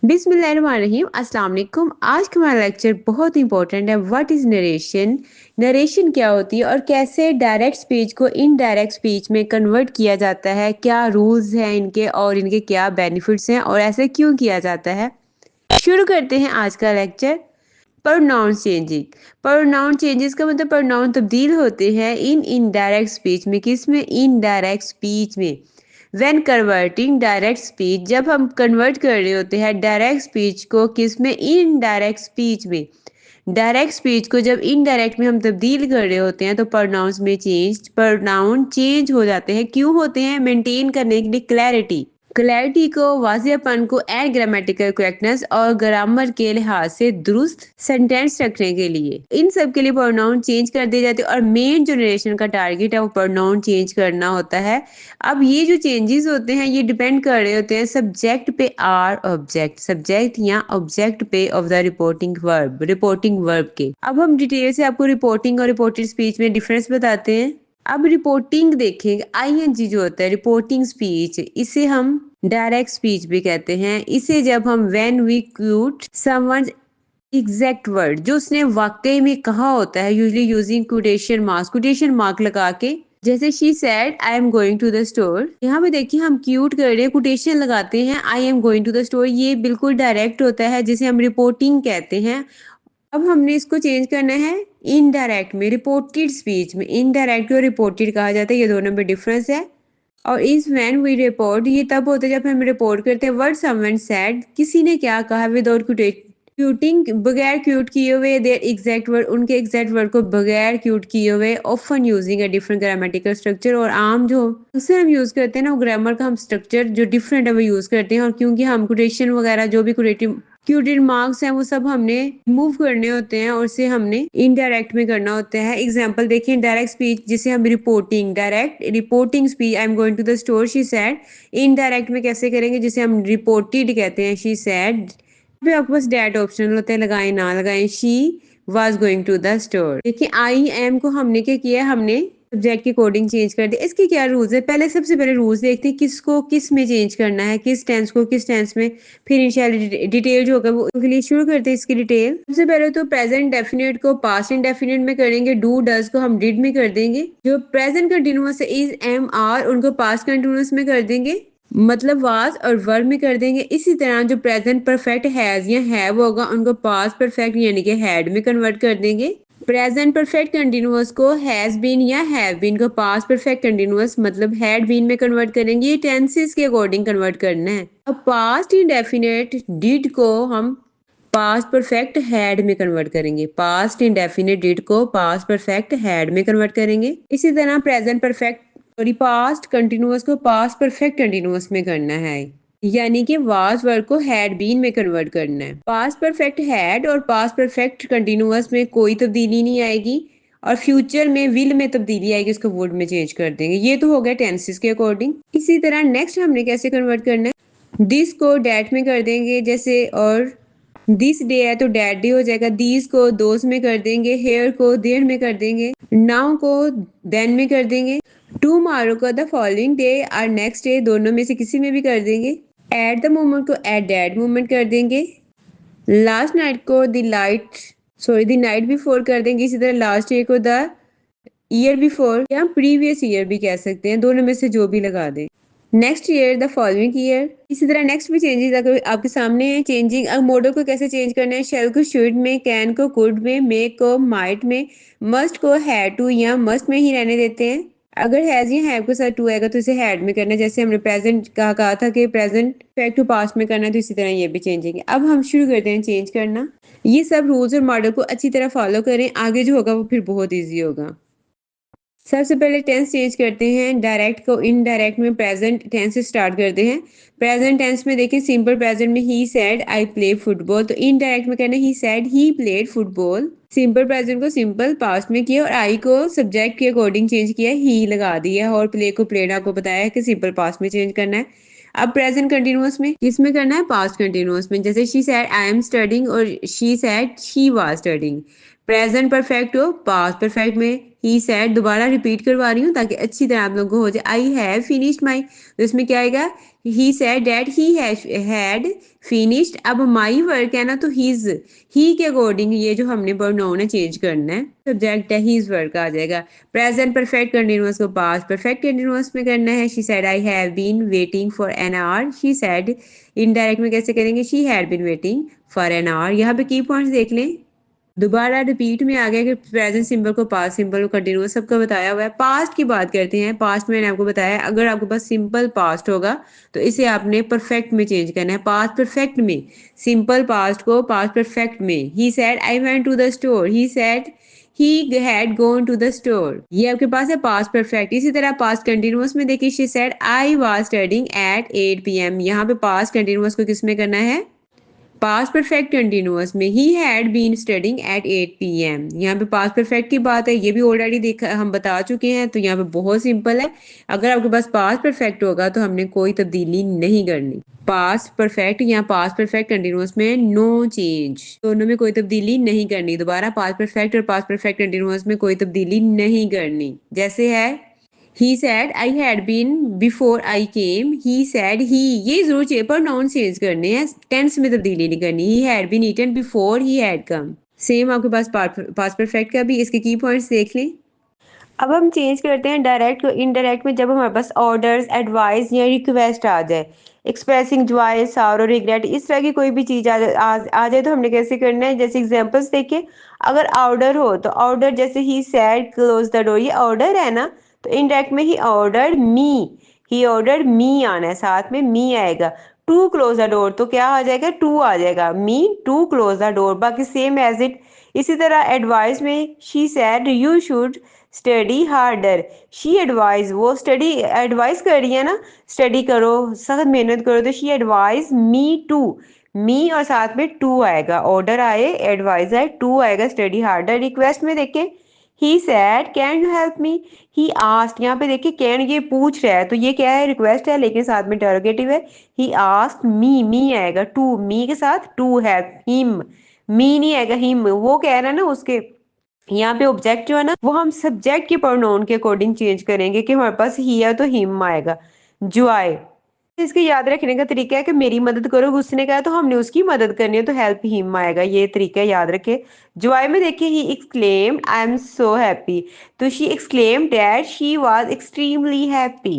बिस्मिल्लाहिर्रहमानिर्रहीम अस्सलाम वालेकुम। आज का हमारा लेक्चर बहुत इंपॉर्टेंट है। व्हाट इज़ नरेशन, नरेशन क्या होती है और कैसे डायरेक्ट स्पीच को इनडायरेक्ट स्पीच में कन्वर्ट किया जाता है, क्या रूल्स हैं इनके और इनके क्या बेनिफिट्स हैं और ऐसे क्यों किया जाता है। शुरू करते हैं आज का lecture. Pronoun changing. Pronoun changes का मतलब प्रोनाउन तब्दील होते हैं इन इनडायरेक्ट स्पीच में। किस में? इनडायरेक्ट स्पीच में। व्हेन कन्वर्टिंग डायरेक्ट स्पीच, जब हम कन्वर्ट कर रहे होते हैं डायरेक्ट स्पीच को किस में? इनडायरेक्ट स्पीच में। डायरेक्ट स्पीच को जब इनडायरेक्ट में हम तब्दील कर रहे होते हैं तो प्रोनाउंस में प्रोनाउन चेंज हो जाते हैं। क्यों होते हैं? मेंटेन करने के लिए क्लैरिटी, क्लैरिटी को, वाज़ेहपन को एंड ग्रामेटिकल करेक्टनेस और ग्रामर के लिहाज से दुरुस्त सेंटेंस रखने के लिए इन सब के लिए प्रोनाउन चेंज कर दिए जाते हैं। और मेन जनरेशन का टारगेट है वो प्रोनाउन चेंज करना होता है। अब ये जो चेंजेस होते हैं ये डिपेंड कर रहे होते हैं सब्जेक्ट पे आर ऑब्जेक्ट, सब्जेक्ट या ऑब्जेक्ट पे ऑफ द रिपोर्टिंग वर्ब के। अब हम डिटेल से आपको रिपोर्टिंग और रिपोर्टेड स्पीच में डिफरेंस बताते हैं। अब रिपोर्टिंग देखेंगे, आईएनजी जो होता है रिपोर्टिंग स्पीच, इसे हम डायरेक्ट स्पीच भी कहते हैं। इसे जब हम when we quote someone exact word जो उसने वाकई में कहा होता है, यूजली यूजिंग कोटेशन मार्क लगा के, जैसे she said I am going to the store. यहाँ पे देखिए हम क्यूट कर रहे हैं, कोटेशन लगाते हैं, I am going to the store, ये बिल्कुल डायरेक्ट होता है जिसे हम रिपोर्टिंग कहते हैं। अब हमने इसको चेंज करना है इनडायरेक्ट में, रिपोर्टेड स्पीच में। इनडायरेक्ट और रिपोर्टेड कहा जाता है, ये दोनों में डिफरेंस है। और इस व्हेन वी रिपोर्ट, ये तब होता है जब हम रिपोर्ट करते हैं व्हाट समवन सेड, किसी ने क्या कहा, विदाउट क्यूटिंग, बगैर क्यूट किए हुए, देयर एग्जैक्ट वर्ड, उनके एग्जैक्ट वर्ड को बगैर क्यूट किए हुए, often using a different grammatical structure, और आम जो अक्सर हम यूज करते हैं ना, ग्रामर का हम स्ट्रक्चर जो डिफरेंट है वो यूज करते हैं। और क्योंकि हम कोटेशन वगैरह जो भी क्यूटेड मार्क्स हैं वो सब हमने मूव करने होते हैं और उसे हमने इनडायरेक्ट में करना होता है। एग्जांपल देखिए, डायरेक्ट स्पीच जिसे हम reporting, direct reporting speech, I am going to the store she said. Indirect में कैसे करेंगे? जिसे हम रिपोर्टेड कहते हैं, शी सेड पे आपके पास डैट ऑप्शनल होता है, लगाएं ना लगाएं। She was going to the store. देखिए आई एम को हमने क्या किया, हमने सब्जेक्ट की कोडिंग चेंज कर दी। इसके क्या रूल्स है? पहले सबसे पहले रूल्स देखते हैं किसको किस में चेंज करना है, किस टेंस को किस टेंस में। फिर इंशाल्लाह डिटेल जो होगा वो के लिए शुरू करते हैं इसकी डिटेल। सबसे पहले तो प्रेजेंट डेफिनेट को पास्ट इंडेफिनिट में करेंगे, डू डज को हम डिड में कर देंगे, जो प्रेजेंट कंटिन्यूअस है इज एम आर उनको पास्ट कंटिन्यूअस में कर देंगे, मतलब वाज और वर्ब में कर देंगे। इसी तरह जो प्रेजेंट परफेक्ट हैज या हैव होगा उनको पास्ट परफेक्ट यानी कि हैड में कन्वर्ट कर देंगे। प्रेजेंट परफेक्ट कंटिन्यूअस को हैज बीन या हैव बीन को पास्ट परफेक्ट कंटिन्यूअस मतलब हैड बीन में कन्वर्ट करेंगे। ये टेंसेस के अकॉर्डिंग कन्वर्ट करना है। अब पास्ट इंडेफिनिट डिड को हम पास्ट परफेक्ट हैड में कन्वर्ट करेंगे, पास्ट इंडेफिनिट डिड को पास्ट परफेक्ट हैड में कन्वर्ट करेंगे। इसी तरह present perfect sorry past continuous को पास्ट परफेक्ट कंटिन्यूअस में करना है, यानी कि वाज वर्ब को हैड बीन में कन्वर्ट करना है। पास्ट परफेक्ट हैड और पास्ट परफेक्ट कंटिन्यूअस में कोई तब्दीली नहीं आएगी और फ्यूचर में विल में तब्दीली आएगी, उसको वुड में चेंज कर देंगे। ये तो हो गया टेंसेस के अकॉर्डिंग। इसी तरह नेक्स्ट हमने कैसे कन्वर्ट करना है, दिस को डैट में कर देंगे जैसे, और दिस डे है तो डैट डे हो जाएगा। दीज को दोज में कर देंगे, हेयर को देयर में कर देंगे, नाउ को देन में कर देंगे, टुमारो को द फॉलोइंग डे और नेक्स्ट डे दोनों में से किसी में भी कर देंगे, एट द मोमेंट को एट दैट मोमेंट कर देंगे, लास्ट नाइट को द नाइट बिफोर कर देंगे। इसी तरह लास्ट ईयर को द ईयर बिफोर या प्रीवियस ईयर भी कह सकते हैं, दोनों में से जो भी लगा दें। Next year the following year. इसी तरह नेक्स्ट भी चेंजेस अगर आपके सामने है। चेंजिंग अब मॉडल को कैसे चेंज करना है, शेल को शुड में, कैन को कुड में, मेक को माइट में, मस्ट को हैड टू या मस्ट में ही रहने देते हैं। अगर हैज या हैव के साथ टू आएगा तो इसे हैड में करना है, जैसे हमने प्रेजेंट कहा था कि प्रेजेंट परफेक्ट टू पास्ट में करना है, तो इसी तरह ये भी चेंजिंग है। अब हम शुरू करते हैं चेंज करना। ये सब रूल्स और मॉडल को अच्छी तरह फॉलो करें, आगे जो होगा वो फिर बहुत ईजी होगा। सबसे पहले टेंस चेंज करते हैं, डायरेक्ट को इनडायरेक्ट में प्रेजेंट टेंस से स्टार्ट करते हैं। प्रेजेंट टेंस में देखिए सिंपल प्रेजेंट में he said I play football, तो इनडायरेक्ट में कहना ही said he played football. Simple present को सिंपल पास्ट में किया और आई को सब्जेक्ट के अकॉर्डिंग चेंज किया, ही लगा दिया, और प्ले को प्लेड आपको बताया कि सिंपल पास्ट में चेंज करना है। अब प्रेजेंट कंटिन्यूअस में किसमें करना है, पास्ट कंटिन्यूअस में, जैसे she said I am studying और she said she was studying. Present perfect हो पास्ट परफेक्ट में ही सेड, दोबारा रिपीट करवा रही हूँ ताकि अच्छी तरह आप लोगों को हो जाए। आई हैव फिनिश्ड माई, तो इसमें क्या आएगा, he said that he had finished. अब माई वर्क है ना, तो हीज, ही के अकॉर्डिंग ये जो हमने प्रोनाउन है चेंज करना है, सब्जेक्ट है हीज वर्क आ जाएगा। प्रेजेंट परफेक्ट कंटिन्यूअस को पास्ट परफेक्ट कंटिन्यूअस में करना है। She said I have been waiting for an hour, she said indirect में कैसे करेंगे, she had been waiting for an hour. यहाँ पे की पॉइंट्स देख लें, दोबारा रिपीट में आ गया कि प्रेजेंट सिंबल को पास्ट सिंबल को कंटिन्यूअस सबका बताया हुआ है। पास्ट की बात करते हैं। पास्ट में मैंने आपको बताया अगर आपके पास सिंपल पास्ट होगा तो इसे आपने परफेक्ट में चेंज करना है। पास्ट परफेक्ट में सिंपल पास्ट को पास्ट परफेक्ट में, he said I went to the store, he said he had gone to the store, ये आपके पास है पास्ट परफेक्ट। इसी तरह पास्ट कंटिन्यूअस में देखिए, she said I was studying at 8 PM, यहाँ पे पास्ट कंटिन्यूअस को किस में करना है, पास्ट परफेक्ट कंटिन्यूअस में। He had been studying at 8 PM, यहाँ पे पास्ट परफेक्ट की बात है, ये भी ऑलरेडी देखा हम बता चुके हैं, तो यहाँ पे बहुत सिंपल है। अगर आपके पास पास्ट परफेक्ट होगा तो हमने कोई तब्दीली नहीं करनी। पास्ट परफेक्ट या पास्ट परफेक्ट कंटिन्यूअस में नो चेंज, दोनों में कोई तब्दीली नहीं करनी। दोबारा पास्ट परफेक्ट और पास्ट परफेक्ट कंटिन्यूअस में कोई तब्दीली नहीं करनी। जैसे है he said I had been before I came, he said he, ये जरूर चाहिए पर नाउन चेंज करने हैं, टेंस में तब्दीली नहीं करनी। he had been eaten before he had come। Same आपके पास पास्ट परफेक्ट का भी, इसके की पॉइंट्स देख लें। अब हम चेंज करते हैं डायरेक्ट को इनडायरेक्ट में। जब हमारे पास ऑर्डर्स, एडवाइस या रिक्वेस्ट आ जाए, एक्सप्रेसिंग जॉय, सॉरो, रिग्रेट, इस तरह की कोई भी चीज़ आ जाए तो हमने कैसे करना है। जैसे एग्जांपल्स देखिए, अगर ऑर्डर हो तो ऑर्डर, जैसे he said close the door, ये ऑर्डर है ना, तो इनडायरेक्ट में ही ऑर्डर मी आना है, साथ में मी आएगा। टू क्लोज द डोर तो क्या आ जाएगा, टू आ जाएगा, me to close the door. बाकी सेम एज इट। इसी तरह एडवाइस में she said you should study harder, she advise, वो स्टडी एडवाइस कर रही है ना, स्टडी करो, सख्त मेहनत करो, तो शी एडवाइज मी टू, मी और साथ में टू आएगा, ऑर्डर आए, एडवाइस आए, टू आएगा, स्टडी हार्डर। रिक्वेस्ट में देखें, he said can you help me, he asked, यहाँ पे देखिए कैन ये पूछ रहा है तो ये क्या है, रिक्वेस्ट है, लेकिन साथ में इंटरोगेटिव है। ही आस्क्ड मी आएगा, टू, मी के साथ टू है, हिम, मी नहीं आएगा, हिम, वो कह रहा है ना उसके। यहाँ पे ऑब्जेक्ट जो है ना, वो हम सब्जेक्ट के प्रोनाउन के अकॉर्डिंग चेंज करेंगे कि हमारे पास ही है तो हिम आएगा। जुआई, इसके याद रखने का तरीका है कि मेरी मदद करो, उसने कहा तो हमने उसकी मदद करनी है तो हेल्प हिम आएगा, ये तरीका याद रखे। जुआई में देखिए, he exclaimed I am so happy, तो she exclaimed that she was extremely happy.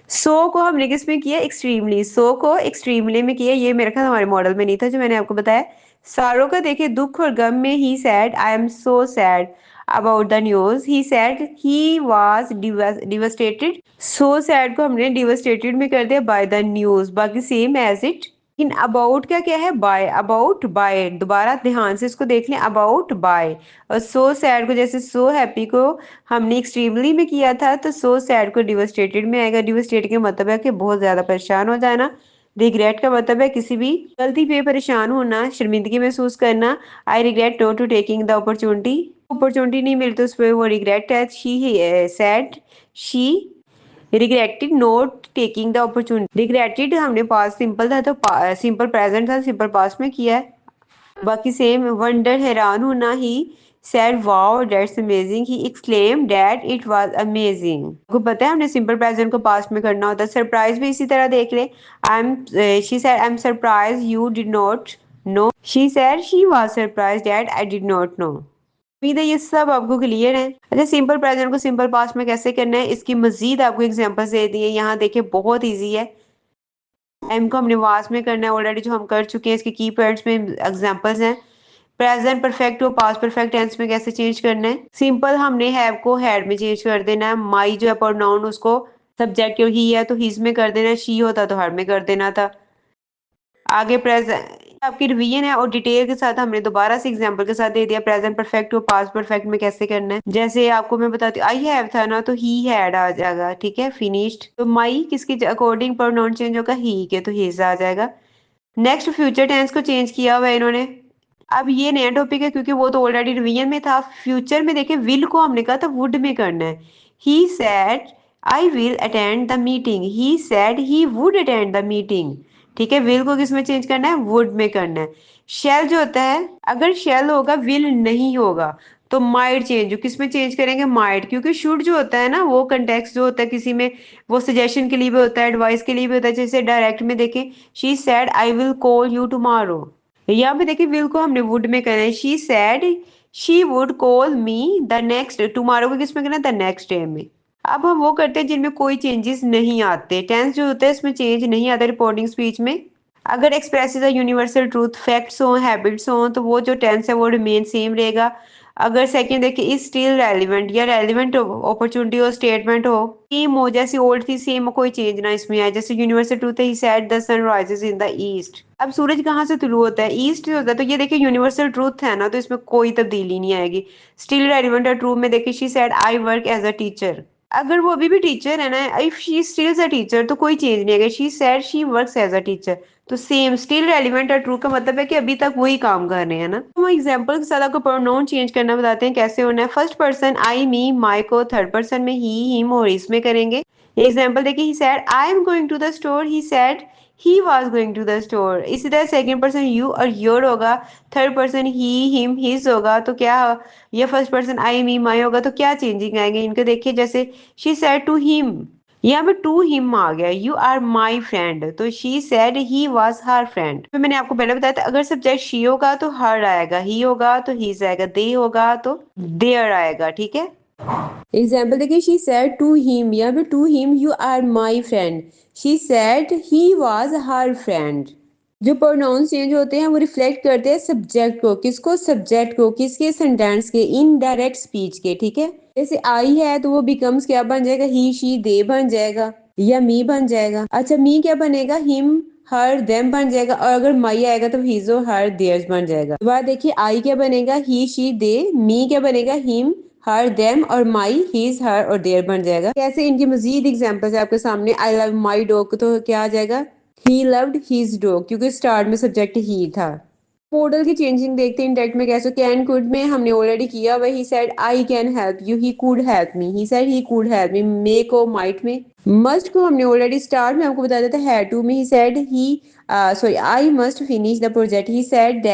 So को हमने किस में किया, एक्सट्रीमली, सो को एक्सट्रीमली में किया, ये मेरे ख्याल हमारे मॉडल में नहीं था जो मैंने आपको बताया। सारो का देखिए, दुख और गम में, he said I am so sad about the news, he said he was devastated, so sad को हमने डिवास्टेटेड में कर दिया बाय द न्यूज, बाकी सेम एज इट। इन अबाउट का क्या है, बाय, अबाउट बाय, दोबारा ध्यान से इसको देख लें, अबाउट बाय। और सो सैड को, जैसे सो हैप्पी को हमने एक्सट्रीमली में किया था, तो सो सैड को डिवास्टेटेड में आएगा। डिवास्टेटेड का मतलब है कि बहुत ज्यादा परेशान हो जाना। रिग्रेट का मतलब है किसी भी गलती पे परेशान होना, शर्मिंदगी महसूस करना। I regret not to taking the opportunity, opportunity नहीं मिलती तो उस पर वो रिग्रेट है। She said she regretted not taking the opportunity, regretted हमने पास्ट सिंपल था तो सिंपल प्रेजेंट था, सिंपल पास्ट में किया है। बाकी सेम। वंडर, हैरान होना, ही said wow that's amazing, he exclaimed that it was amazing। आपको पता है हमने सिंपल प्रेजेंट को पास्ट में करना होता है। सरप्राइज भी इसी तरह देख ले, I am, she said I am surprise you did not know, she said she was surprise that I did not know. उम्मीद है ये सब आपको क्लियर है। अच्छा, सिंपल प्रेजेंट को सिंपल पास्ट में कैसे करना है, इसकी मजीद आपको एग्जांपल्स दे दिए यहाँ, देखिए बहुत इजी है। एम को हमने वास में करना है ऑलरेडी, जो हम कर चुके हैं। इसके की पॉइंट्स में एग्जांपल्स हैं। प्रेजेंट परफेक्ट को पास्ट परफेक्ट टेंस में कैसे चेंज करना है, सिंपल हमने हैव को हैड में चेंज कर देना है। माई जो है प्रोनाउन, उसको सब्जेक्ट ही है तो हिज में कर देना है, शी होता तो हर में कर देना था। आगे प्रेजेंट आपकी रिवीजन है और डिटेल के साथ हमने दोबारा से एग्जांपल के साथ दे दिया प्रेजेंट परफेक्ट को पास्ट परफेक्ट में कैसे करना है। जैसे आपको मैं बताती हूँ, आई हैव था ना तो ही हैड आ जाएगा, ठीक है, फिनिश्ड। तो माई किसके अकॉर्डिंग प्रोनाउन चेंज होगा, ही के, तो हिज आ जाएगा। नेक्स्ट, फ्यूचर टेंस को चेंज किया हुआ है इन्होंने। अब ये नया टॉपिक है क्योंकि वो तो ऑलरेडी रिवीजन में था। फ्यूचर में देखें, विल को हमने कहा था वुड में करना है। He said I will attend the meeting, he said he would attend the meeting, ठीक है। विल को किस में चेंज करना है, वुड में करना है। शेल जो होता है, अगर शेल होगा विल नहीं होगा तो माइट चेंज, किस में चेंज करेंगे, माइट, क्योंकि शुड जो होता है ना वो कंटेक्स्ट जो होता है किसी में, वो सजेशन के लिए भी होता है, एडवाइस के लिए भी होता है। जैसे डायरेक्ट में देखें, she said I will call you tomorrow. यहाँ पे देखिए विल को हमने वुड में करना है, she said she would call me the next, tomorrow को किस में करना है, द नेक्स्ट डे में। अब हम वो करते हैं जिनमें कोई चेंजेस नहीं आते, टेंस जो होता है इसमें चेंज नहीं आता रिपोर्टिंग स्पीच में। अगर expresses a universal truth, facts हो, हैबिट्स हो, तो वो जो टेंस है वो रिमेन सेम रहेगा। अगर सेकंड देखिए इज स्टिल रेलिवेंट, या रेलिवेंट अपॉर्चुनिटी हो, स्टेटमेंट हो, सेम हो, जैसे ओल्ड थी सेम, कोई चेंज ना इसमें आए। जैसे यूनिवर्सल ट्रूथ है, he said the sun rises in the east. अब सूरज कहाँ से तुलू होता है, ईस्ट से होता है, तो ये देखिए यूनिवर्सल ट्रूथ है ना, तो इसमें कोई तब्दीली नहीं आएगी। स्टिल रेलिवेंट और ट्रू में देखिए she said I work as a teacher, अगर वो अभी भी टीचर है ना, if she still a teacher तो कोई चेंज नहीं आएगा। She said she works as a teacher, तो सेम, स्टिल रेलिवेंट और ट्रू का मतलब है कि अभी तक वही काम कर रहे हैं ना। तो एग्जांपल के साथ आपको प्रोनाउन चेंज करना बताते हैं कैसे होना है। फर्स्ट पर्सन आई मी माई को थर्ड पर्सन में ही हिम और इसमें करेंगे। एग्जांपल देखिए, he said I am going to the store, he said he was going to the store. इसी तरह सेकंड पर्सन यू और योर होगा, third person he him his होगा, तो क्या, या फर्स्ट पर्सन आई मी माई होगा, तो क्या चेंजिंग आएंगे इनके देखिए। जैसे शी सेड टू हिम, यहाँ पे टू हिम आ गया, यू आर माई फ्रेंड, तो she said he was her friend. तो मैंने आपको पहले बताया था अगर सब्जेक्ट शी होगा तो हर आएगा, ही होगा तो हीज आएगा, दे होगा तो देयर आएगा, ठीक है। एग्जाम्पल देखिए, शी सेड टू हिम, यहाँ पे to him you are my friend, she said he was her friend. जो प्रोनाउंस चेंज होते हैं वो रिफ्लेक्ट करते हैं सब्जेक्ट को, किसको, सब्जेक्ट को, किसके, सेंटेंस के, इनडायरेक्ट स्पीच के, ठीक है। जैसे आई है तो वो बिकम्स क्या बन जाएगा, ही शी दे बन जाएगा, या मी बन जाएगा। अच्छा, मी क्या बनेगा, हिम हर देम बन जाएगा, और अगर माई आएगा तो हिज और हर देयर्स बन जाएगा। तो बात देखिए, आई क्या बनेगा, ही शी दे, मी क्या बनेगा, हिम हर देम, और माई हिज हर और देयर बन जाएगा। कैसे इनकी मजीद एग्जांपल्स है आपके सामने। आई लव माई डॉग, तो क्या आ जाएगा, ही लव्ड हिज डॉग, क्योंकि स्टार्ट में सब्जेक्ट ही था। मॉडल की चेंजिंग देखते हैं इंटेक्ट में कैसे। कैन कुड में हमने ऑलरेडी किया हुआ, he said I can help you, he could help me, he said he could help me. May को माइट में, मस्ट को हमने ऑलरेडी स्टार्ट में आपको बता दिया था, हैड टू में he said he, sorry I must finish the project, he said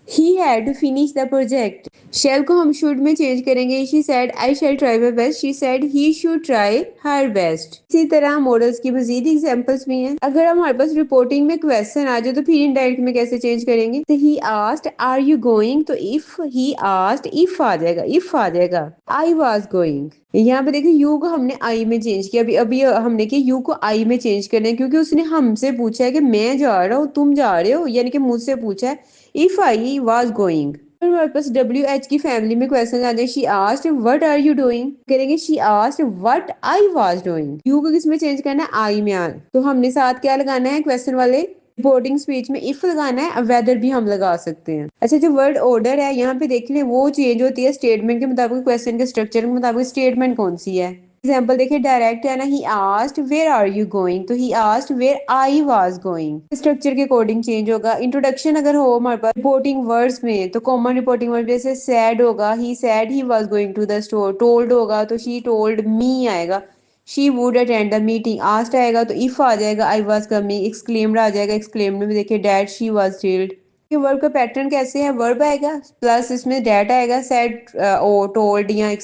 he had to finish the project. Shall को हम शुड में चेंज करेंगे, she said I shall try my best, she said he should try her best. इसी तरह models की मजीद examples भी हैं। अगर हमारे पास रिपोर्टिंग में क्वेश्चन आ जाए तो फिर इनडायरेक्ट में कैसे चेंज करेंगे। तो he asked are you going, तो इफ ही आस्क्ड इफ आ जाएगा, इफ आ जाएगा आई वाज गोइंग। यहाँ पे देखिए यू को हमने आई में चेंज किया, अभी अभी हमने किया यू को आई में चेंज करना है, क्योंकि उसने हमसे पूछा है कि मैं जा रहा हूँ तुम जा रहे हो, यानी कि मुझसे पूछा है। If I was going. हमारे पास डब्ल्यू एच की फैमिली में क्वेश्चन आ जाए, she asked what are you doing, करेंगे she asked what I was doing. You को किस में चेंज करना है, आई में आ, तो हमने साथ क्या लगाना है, क्वेश्चन वाले रिपोर्टिंग स्पीच में इफ लगाना है, वेदर भी हम लगा सकते हैं। अच्छा, जो वर्ड ऑर्डर है यहाँ पे देख लें, वो चेंज होती है स्टेटमेंट के मुताबिक, क्वेश्चन के स्ट्रक्चर के मुताबिक स्टेटमेंट कौन सी है। एग्जाम्पल देखिए, डायरेक्ट है ना, he asked where are you going, तो he asked where I was going. Structure के अकॉर्डिंग चेंज होगा। इंट्रोडक्शन अगर हो हमारे पास रिपोर्टिंग वर्ड्स में, तो कॉमन रिपोर्टिंग वर्ड जैसे सैड होगा, he said he was going to the store. Told होगा तो शी टोल्ड मी आएगा, she would attend the meeting. Asked आएगा तो इफ आ जाएगा, आई वाज कमिंग। एक्सक्लेम्ड आ जाएगा, एक्सक्लेम्ड में भी देखिए डैट शी वाज चिल्ड। ये वर्ब का पैटर्न कैसे है, वर्ब आएगा प्लस इसमें डैट आएगा, सेड ओ टोल्ड, या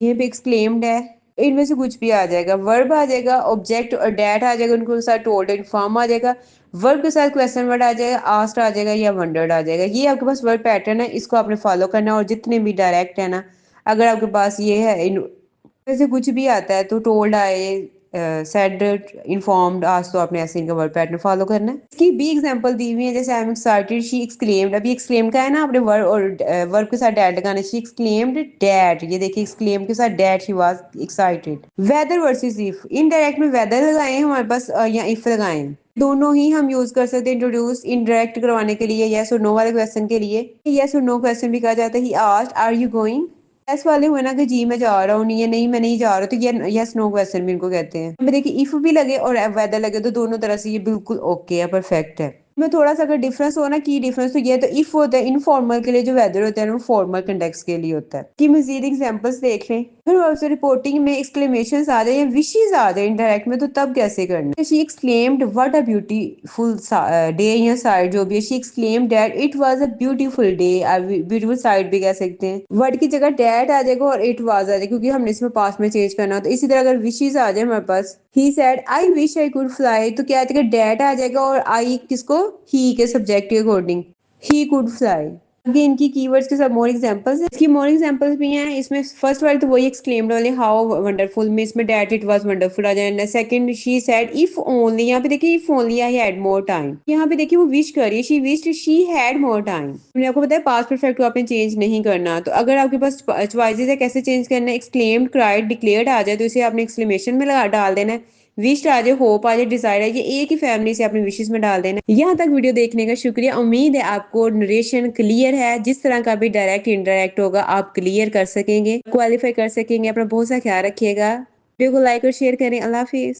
ये भी एक्सक्लेम्ड है, इनमें से कुछ भी आ जाएगा। वर्ब आ जाएगा, ऑब्जेक्ट और डैट आ जाएगा, उनको साथ टोल्ड इन्फॉर्म आ जाएगा। वर्ब के साथ क्वेश्चन वर्ड आ जाएगा, आस्क्ड आ जाएगा या वंडर्ड आ जाएगा। ये आपके पास वर्ड पैटर्न है, इसको आपने फॉलो करना है। और जितने भी डायरेक्ट है ना, अगर आपके पास ये है, वैसे कुछ भी आता है तो टोल्ड आए, सेड, इन्फॉर्म्ड, आज, तो आपने ऐसे इनका वर्ड पैटर्न फॉलो करना है। इसकी भी एग्जांपल दी हुई है, जैसे I am excited, she exclaimed. अभी एक्सक्लेम का है ना, आपने वर्ब और वर्ब के साथ डैट लगाना है। शी एक्सक्लेम्ड डैट, ये देखिए एक्सक्लेम के साथ that, she was excited. Whether versus if, indirect में वेदर लगाए हैं हमारे पास, या इफ लगाए हैं, दोनों ही हम यूज कर सकते हैं इंट्रोड्यूस इनडायरेक्ट करवाने के लिए, यस और नो वाले क्वेश्चन के लिए। यस और नो क्वेश्चन भी कहा जाता है। He asked are you going, yes वाले हुए ना कि जी मैं जा रहा हूँ, नहीं है नहीं मैं नहीं जा रहा, तो ये यस नो क्वेश्चन भी इनको कहते हैं। हमें देखिए इफ भी लगे और वेदर लगे तो दोनों तरह से ये बिल्कुल ओके है, परफेक्ट है। में थोड़ा-सा अगर डिफरेंस हो ना, की डिफरेंस तो ये है, तो इफ होता है इनफॉर्मल के लिए, जो वेदर होता है ना वो फॉर्मल कॉन्टेक्स्ट के लिए होता है। कि मज़ीद एग्ज़ाम्पल्स देख लें। फिर ऑल्सो रिपोर्टिंग में एक्सक्लेमेशंस आ जाए या विशेस आ जाए इंडायरेक्ट में, तो तब कैसे करना है? She exclaimed what a beautiful day या साइड जो भी है, she exclaimed that it was a beautiful day, beautiful side भी कह सकते हैं। वर्ड की जगह दैट आ जाएगा और इट वाज़ आ जाएगा, क्योंकि हमने इसमें पास्ट में चेंज करना हो। तो इसी तरह अगर विशेस आ जाए हमारे पास, he said I wish I could fly, तो क्या आ जाएगा, डैट आ जाएगा और आई किसको, ही के सब्जेक्ट के अकॉर्डिंग, ही कुड फ्लाई। आगे इनकी कीवर्ड्स के सब मोर एग्जांपल्स हैं, इसकी मोर एग्जांपल्स भी हैं। इसमें फर्स्ट वाले तो वही एक्सक्लेम्ड वाले, हाउ वंडरफुल में इसमें डैट इट वाज वंडरफुल आ जाए। Second she said if only, यहाँ पे देखिए if only I had more time, यहाँ पे देखिए वो विश कर रही है, she wished she had more time. मैंने आपको बताया पास्ट परफेक्ट को आपने चेंज नहीं करना। तो अगर आपके पास चॉइसेस है कैसे चेंज करना है, एक्सक्लेम्ड, क्राइड, डिक्लेयर्ड आ जाए तो इसे आपने एक्सक्लेमेशन में लगा डाल देना है। विश आ जाए, होप आ जाए, डिजायर है, ये एक ही फैमिली से अपने विशेस में डाल देना। यहाँ तक वीडियो देखने का शुक्रिया। उम्मीद है आपको नरेशन क्लियर है। जिस तरह का भी डायरेक्ट इनडायरेक्ट होगा आप क्लियर कर सकेंगे, क्वालिफाई कर सकेंगे। अपना बहुत सा ख्याल रखिएगा। वीडियो को लाइक और शेयर करें। अल्लाह हाफिज।